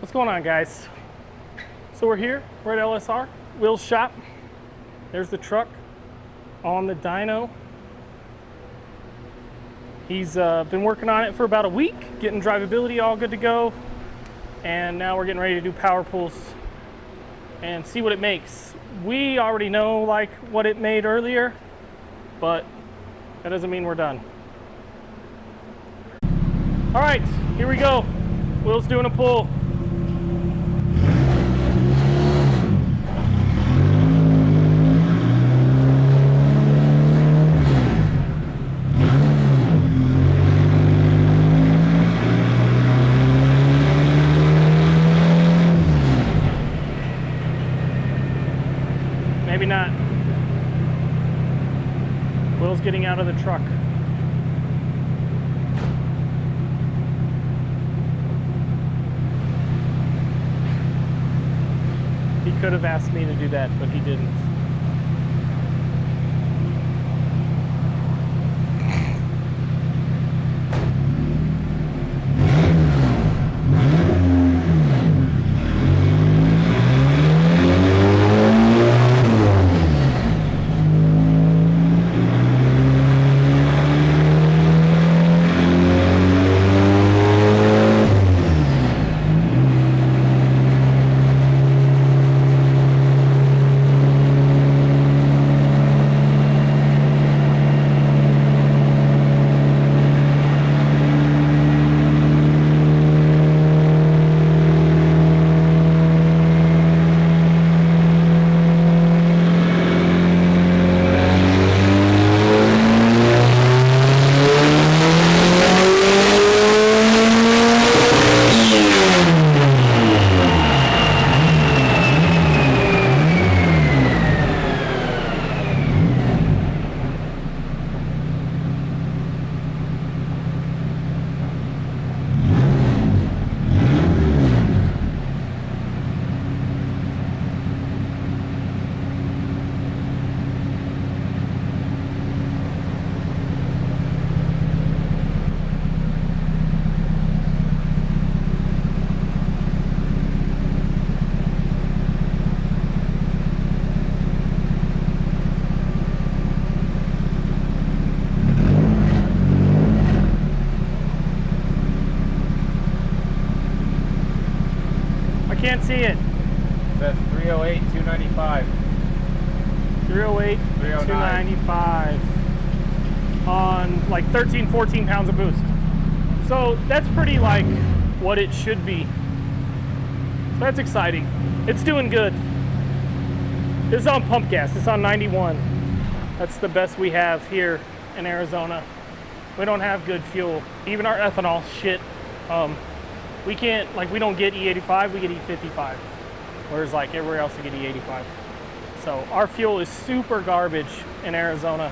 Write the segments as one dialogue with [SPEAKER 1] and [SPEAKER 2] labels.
[SPEAKER 1] What's going on, guys? So we're here, we're at LSR, Will's shop. There's the truck on the dyno. He's been working on it for about a week, getting drivability all good to go. And now we're getting ready to do power pulls and see what it makes. We already know like what it made earlier, but that doesn't mean we're done. All right, here we go. Will's doing a pull. Maybe not. Will's getting out of the truck. He could have asked me to do that, but he didn't. Can't see it.
[SPEAKER 2] It says 308, 295.
[SPEAKER 1] 308, 295 on like 13, 14 pounds of boost. So that's pretty like what it should be. So that's exciting. It's doing good. This is on pump gas. It's on 91. That's the best we have here in Arizona. We don't have good fuel. Even our ethanol shit. We can't, like, we don't get E85, we get E55. Whereas, like, everywhere else we get E85. So, our fuel is super garbage in Arizona.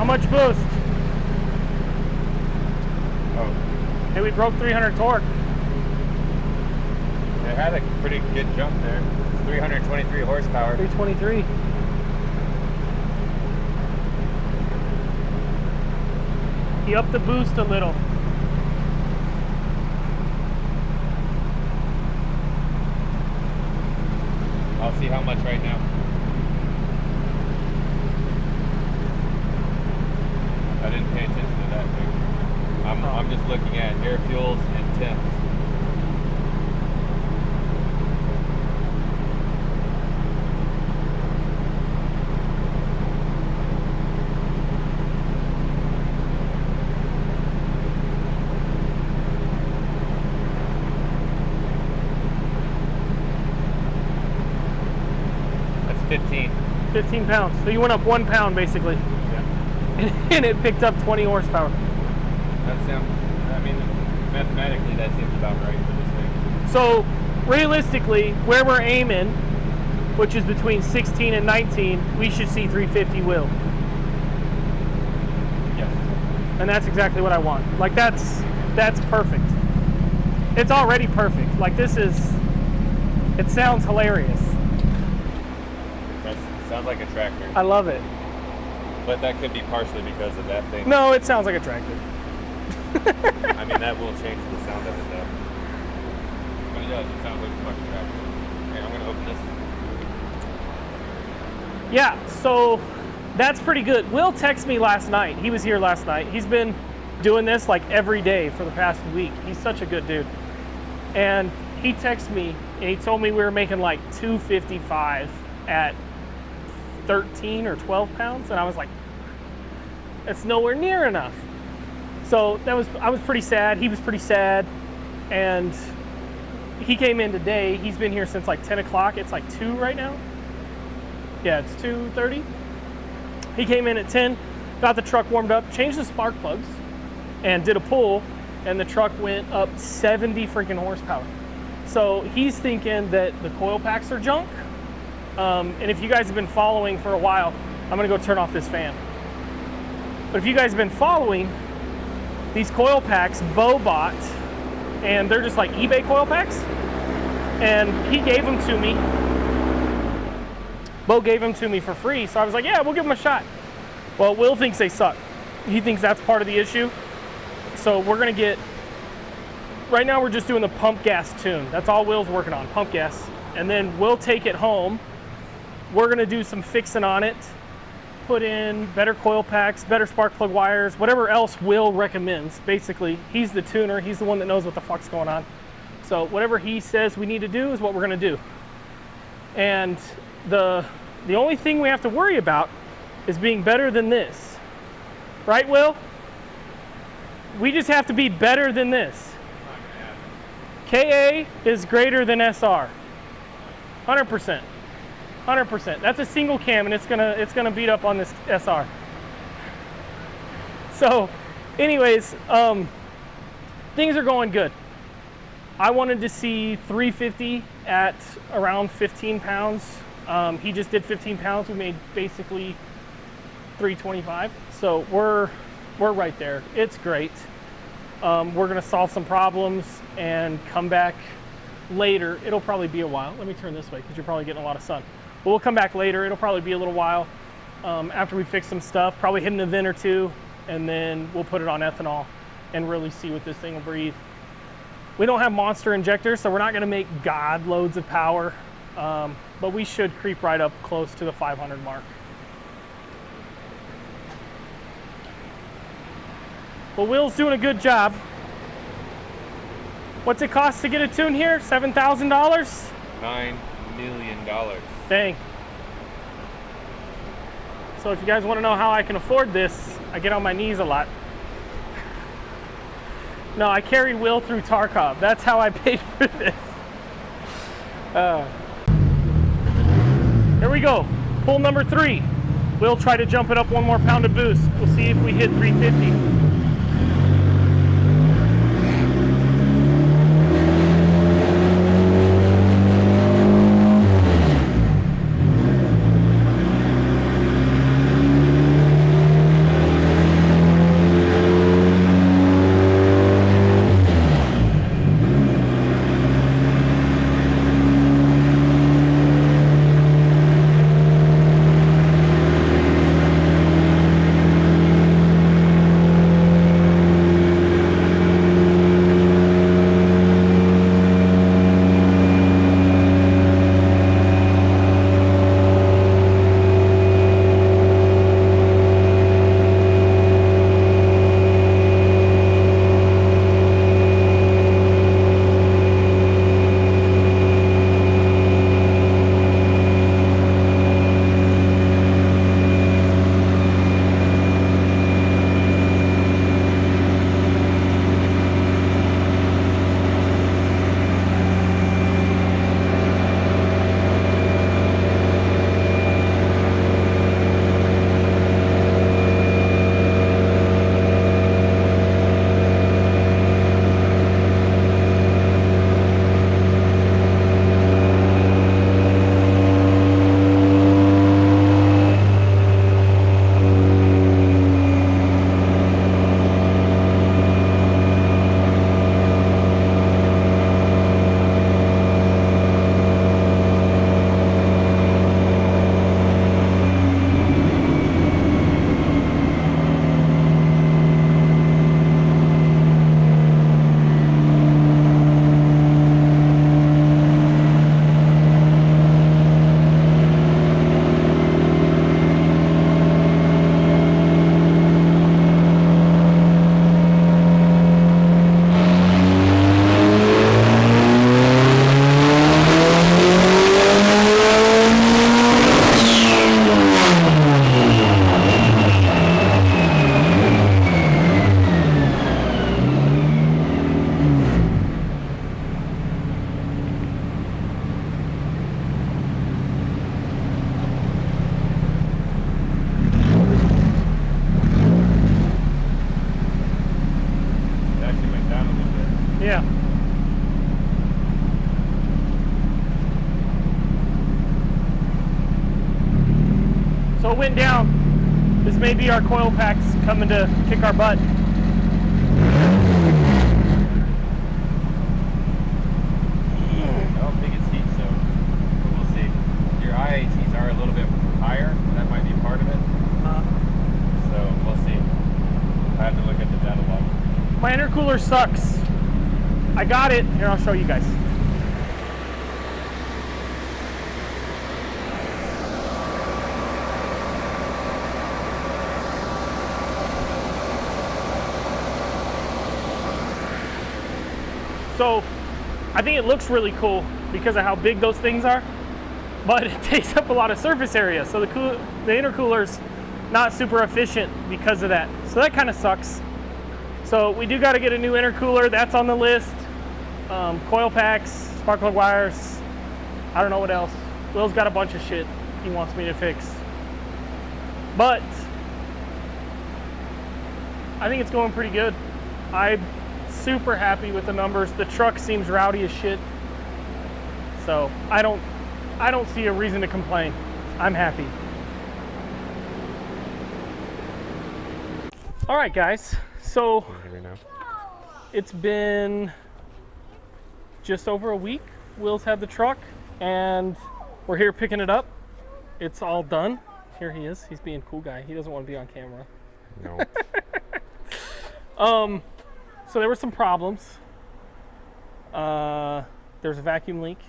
[SPEAKER 1] Much boost?
[SPEAKER 2] Oh.
[SPEAKER 1] Hey, we broke 300 torque.
[SPEAKER 2] It had a pretty good jump there. It's 323 horsepower.
[SPEAKER 1] 323. He upped the boost a little.
[SPEAKER 2] I'll see how much right now. I didn't pay attention to that thing. I'm just looking at air fuels and temps. That's 15
[SPEAKER 1] pounds. So you went up 1 pound basically.
[SPEAKER 2] Yeah.
[SPEAKER 1] And it picked up 20 horsepower.
[SPEAKER 2] That sounds, I mean, mathematically that seems about right for this thing.
[SPEAKER 1] So realistically, where we're aiming, which is between 16 and 19, we should see 350 wheel.
[SPEAKER 2] Yes.
[SPEAKER 1] And that's exactly what I want. Like that's perfect. It's already perfect. Like this is, it sounds hilarious.
[SPEAKER 2] That sounds like a tractor.
[SPEAKER 1] I love it.
[SPEAKER 2] But that could be partially because of that thing.
[SPEAKER 1] No, it sounds like a tractor.
[SPEAKER 2] I mean, that will change the sound of it though. But it does, it sounds like a fucking tractor. Okay, I'm gonna open this.
[SPEAKER 1] Yeah, so that's pretty good. Will texted me last night. He was here last night. He's been doing this like every day for the past week. He's such a good dude. And he texted me and he told me we were making like 255 at 13 or 12 pounds. And I was like, that's nowhere near enough. So I was pretty sad. He was pretty sad. And he came in today. He's been here since like 10 o'clock. It's like 2 right now. Yeah, it's 2:30. He came in at 10, got the truck warmed up, changed the spark plugs, and did a pull, and the truck went up 70 freaking horsepower. So he's thinking that the coil packs are junk. And if you guys have been following for a while, I'm gonna go turn off this fan. But if you guys have been following, these coil packs Bo bought, and they're just like eBay coil packs, and he gave them to me. Bo gave them to me for free, so I was like, yeah, we'll give them a shot. Well, Will thinks they suck. He thinks that's part of the issue. So we're gonna get, right now we're just doing the pump gas tune. That's all Will's working on, pump gas. And then we'll take it home. We're gonna do some fixing on it, put in better coil packs, better spark plug wires, whatever else Will recommends. Basically, he's the tuner, he's the one that knows what the fuck's going on. So whatever he says we need to do is what we're gonna do. And the only thing we have to worry about is being better than this. Right, Will? We just have to be better than this. KA is greater than SR. 100%. 100%. That's a single cam and it's gonna beat up on this SR. So, anyways, things are going good. I wanted to see 350 at around 15 pounds. He just did 15 pounds. We made basically 325. So we're right there. It's great. We're gonna solve some problems and come back later. It'll probably be a while. Let me turn this way because you're probably getting a lot of sun. But we'll come back later. It'll probably be a little while after we fix some stuff, probably hit an event or two, and then we'll put it on ethanol and really see what this thing will breathe. We don't have monster injectors, so we're not gonna make God loads of power. But we should creep right up close to the 500 mark. But Will's doing a good job. What's it cost to get a tune here? $7,000?
[SPEAKER 2] $9 million.
[SPEAKER 1] Dang. So if you guys want to know how I can afford this, I get on my knees a lot. No, I carried Will through Tarkov. That's how I paid for this. Here we go. Pull number 3. We'll try to jump it up 1 more pound of boost. We'll see if we hit 350. So it went down. This may be our coil packs coming to kick our butt.
[SPEAKER 2] I don't think it's heat soaked, but we'll see. Your IATs are a little bit higher. That might be part of it. So we'll see. I have to look at the data log.
[SPEAKER 1] My intercooler sucks. I got it. Here, I'll show you guys. So I think it looks really cool because of how big those things are, but it takes up a lot of surface area. So the intercooler's not super efficient because of that. So that kind of sucks. So we do got to get a new intercooler. That's on the list. Coil packs, spark plug wires. I don't know what else. Will's got a bunch of shit he wants me to fix. But I think it's going pretty good. I'm super happy with the numbers. The truck seems rowdy as shit. So I don't see a reason to complain. I'm happy. All right, guys. So it's been just over a week. Will's had the truck and we're here picking it up. It's all done. Here he is. He's being a cool guy. He doesn't want to be on camera.
[SPEAKER 2] No.
[SPEAKER 1] So there were some problems. There's a vacuum leak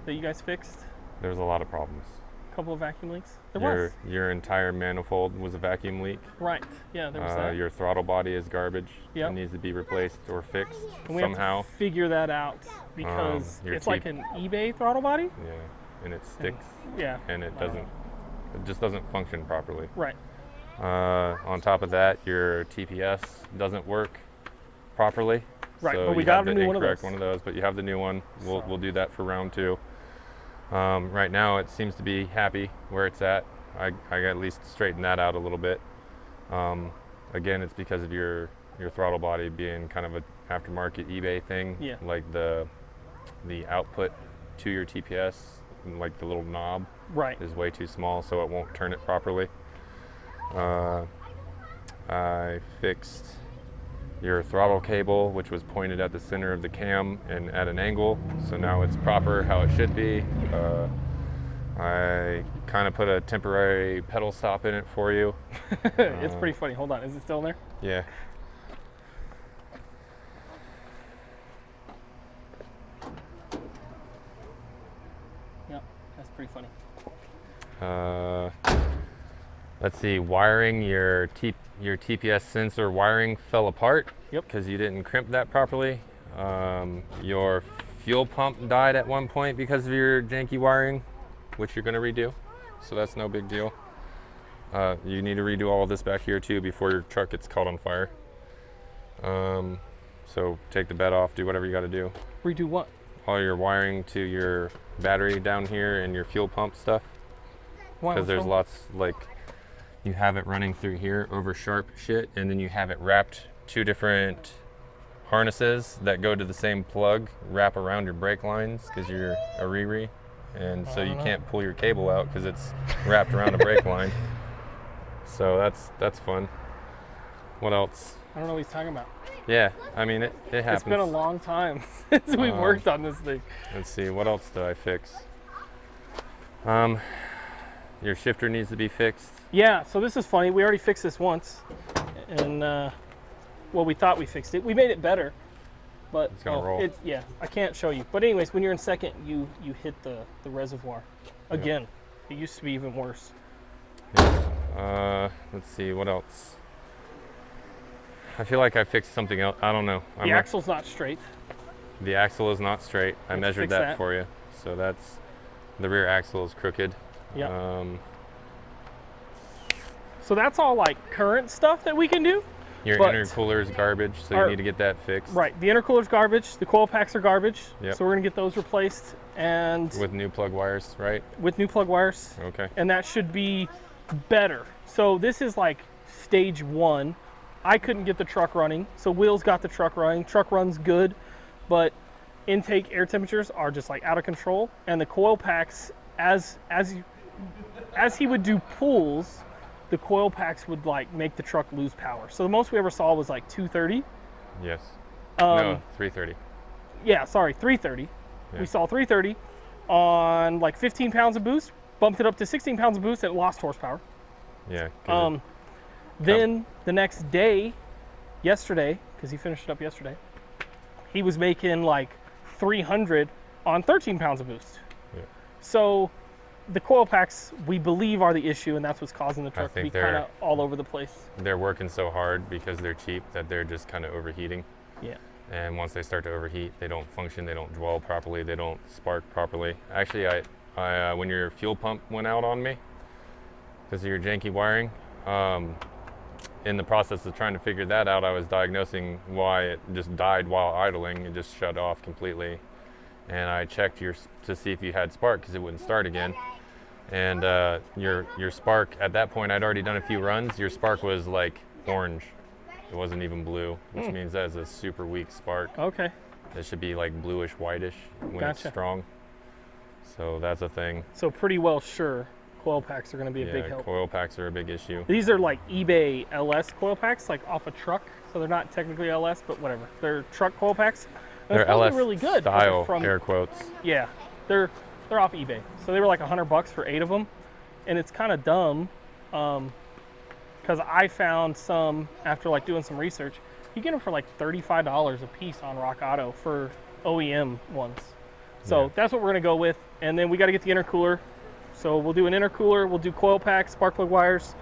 [SPEAKER 1] that you guys fixed.
[SPEAKER 2] There's a lot of problems.
[SPEAKER 1] A couple of vacuum leaks. There was.
[SPEAKER 2] Your entire manifold was a vacuum leak.
[SPEAKER 1] Right. Yeah, there was that.
[SPEAKER 2] Your throttle body is garbage.
[SPEAKER 1] Yep.
[SPEAKER 2] It needs to be replaced or fixed
[SPEAKER 1] And we
[SPEAKER 2] somehow.
[SPEAKER 1] have to figure that out because it's like an eBay throttle body.
[SPEAKER 2] Yeah, and it sticks.
[SPEAKER 1] Yeah.
[SPEAKER 2] And it just doesn't function properly.
[SPEAKER 1] Right.
[SPEAKER 2] On top of that, your TPS doesn't work properly.
[SPEAKER 1] Right,
[SPEAKER 2] so
[SPEAKER 1] but we
[SPEAKER 2] you
[SPEAKER 1] got
[SPEAKER 2] have
[SPEAKER 1] a
[SPEAKER 2] the
[SPEAKER 1] new one
[SPEAKER 2] incorrect
[SPEAKER 1] of those.
[SPEAKER 2] one of those, but you have the new one. We'll do that for round 2. Right now, it seems to be happy where it's at. I at least straightened that out a little bit. Again, it's because of your throttle body being kind of an aftermarket eBay thing.
[SPEAKER 1] Yeah.
[SPEAKER 2] Like the output to your TPS, like the little knob,
[SPEAKER 1] Right.
[SPEAKER 2] is way too small, so it won't turn it properly. I fixed your throttle cable, which was pointed at the center of the cam and at an angle, so now it's proper how it should be. I kind of put a temporary pedal stop in it for you.
[SPEAKER 1] It's pretty funny. Hold on. Is it still in there?
[SPEAKER 2] Yeah.
[SPEAKER 1] Yeah, that's pretty funny.
[SPEAKER 2] Let's see, wiring your TPS sensor wiring fell apart.
[SPEAKER 1] Yep.
[SPEAKER 2] Because you didn't crimp that properly. Your fuel pump died at one point because of your janky wiring, which you're going to redo. So that's no big deal. You need to redo all of this back here too before your truck gets caught on fire. So take the bed off, do whatever you got to do.
[SPEAKER 1] Redo what?
[SPEAKER 2] All your wiring to your battery down here and your fuel pump stuff. Because there's lots, like, you have it running through here over sharp shit, and then you have it wrapped 2 different harnesses that go to the same plug, wrap around your brake lines because you're a Riri, and so you can't pull your cable out because it's wrapped around a brake line. So that's fun. What else?
[SPEAKER 1] I don't know what he's talking about.
[SPEAKER 2] Yeah, I mean, it happens.
[SPEAKER 1] It's been a long time since we've worked on this thing.
[SPEAKER 2] Let's see, what else did I fix? Your shifter needs to be fixed.
[SPEAKER 1] Yeah, so this is funny. We already fixed this once, and well, we thought we fixed it. We made it better, but
[SPEAKER 2] It's gonna roll.
[SPEAKER 1] Yeah, I can't show you. But anyways, when you're in second, you hit the reservoir again. It used to be even worse.
[SPEAKER 2] Yeah. Let's see, what else? I feel like I fixed something else. I don't know.
[SPEAKER 1] The axle's not straight.
[SPEAKER 2] The axle is not straight. I measured
[SPEAKER 1] fix
[SPEAKER 2] that
[SPEAKER 1] that.
[SPEAKER 2] for you. So that's, the rear axle is crooked.
[SPEAKER 1] Yeah. So that's all like current stuff that we can do.
[SPEAKER 2] Your
[SPEAKER 1] but
[SPEAKER 2] intercooler is garbage, so you need to get that fixed.
[SPEAKER 1] Right. The intercooler's garbage. The coil packs are garbage.
[SPEAKER 2] Yep.
[SPEAKER 1] So we're gonna get those replaced and
[SPEAKER 2] With new plug wires, right?
[SPEAKER 1] with new plug wires.
[SPEAKER 2] Okay.
[SPEAKER 1] And that should be better. So this is like stage 1. I couldn't get the truck running, so Will's got the truck running. Truck runs good, but intake air temperatures are just like out of control. And the coil packs, as he would do pulls, the coil packs would like make the truck lose power. So the most we ever saw was like 230.
[SPEAKER 2] Yes. No, 330.
[SPEAKER 1] Yeah, sorry, 330.
[SPEAKER 2] Yeah.
[SPEAKER 1] We saw 330 on like 15 pounds of boost, bumped it up to 16 pounds of boost, and it lost horsepower.
[SPEAKER 2] Yeah.
[SPEAKER 1] Then the next day, yesterday, because he finished it up yesterday, he was making like 300 on 13 pounds of boost.
[SPEAKER 2] Yeah.
[SPEAKER 1] So the coil packs, we believe, are the issue, and that's what's causing the truck to be
[SPEAKER 2] think
[SPEAKER 1] kind of all over the place.
[SPEAKER 2] They're working so hard because they're cheap that they're just kind of overheating.
[SPEAKER 1] Yeah.
[SPEAKER 2] And once they start to overheat, they don't function, they don't dwell properly, they don't spark properly. Actually, I when your fuel pump went out on me because of your janky wiring, in the process of trying to figure that out, I was diagnosing why it just died while idling. It just shut off completely. And I checked to see if you had spark because it wouldn't start again. And your spark, at that point, I'd already done a few runs. Your spark was like orange. It wasn't even blue, which means that is a super weak spark.
[SPEAKER 1] Okay.
[SPEAKER 2] It should be like bluish, whitish when it's strong. So that's a thing.
[SPEAKER 1] So pretty well sure coil packs are going to be a big help.
[SPEAKER 2] Coil packs are a big issue.
[SPEAKER 1] These are like eBay LS coil packs, like off a truck. So they're not technically LS, but whatever. They're truck coil packs. And
[SPEAKER 2] they're LS
[SPEAKER 1] really good
[SPEAKER 2] style, air quotes.
[SPEAKER 1] Yeah, they're off eBay. So they were like $100 for 8 of them, and it's kind of dumb. Because I found some after like doing some research. You get them for like $35 a piece on Rock Auto for OEM ones. So that's what we're gonna go with. And then we got to get the intercooler. So we'll do an intercooler. We'll do coil packs, spark plug wires,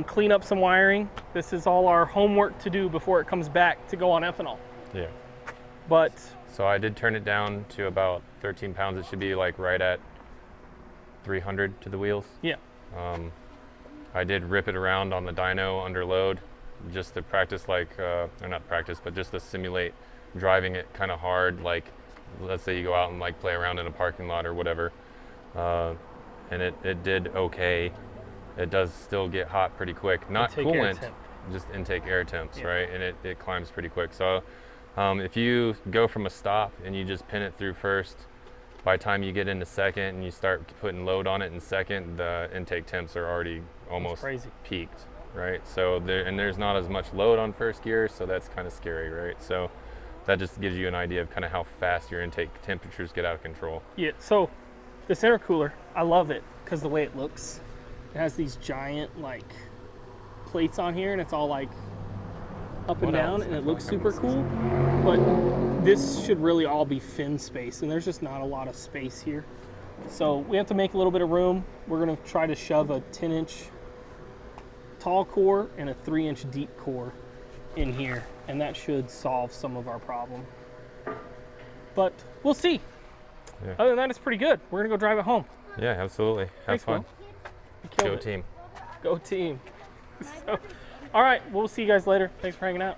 [SPEAKER 1] clean up some wiring. This is all our homework to do before it comes back to go on ethanol.
[SPEAKER 2] Yeah.
[SPEAKER 1] But
[SPEAKER 2] so I did turn it down to about 13 pounds. It should be like right at 300 to the wheels.
[SPEAKER 1] Yeah.
[SPEAKER 2] I did rip it around on the dyno under load just to practice, like, or not practice, but just to simulate driving it kind of hard. Like, let's say you go out and like play around in a parking lot or whatever. And it did okay. It does still get hot pretty quick. Not coolant, just intake air temps, right? And it climbs pretty quick. So if you go from a stop and you just pin it through first, by the time you get into second and you start putting load on it in second, the intake temps are already almost peaked, right? So there's not as much load on first gear, so that's kind of scary, right? So that just gives you an idea of kind of how fast your intake temperatures get out of control. Yeah,
[SPEAKER 1] so this intercooler, I love it because the way it looks. It has these giant like plates on here, and it's all like up and down, and it looks super cool. But this should really all be fin space, and there's just not a lot of space here. So we have to make a little bit of room. We're gonna try to shove a 10-inch tall core and a 3-inch deep core in here, and that should solve some of our problem. But we'll see.
[SPEAKER 2] Yeah.
[SPEAKER 1] Other than that, it's pretty good. We're gonna go drive it home.
[SPEAKER 2] Yeah, absolutely. Have fun. Go team.
[SPEAKER 1] Go team. So, all right, we'll see you guys later. Thanks for hanging out.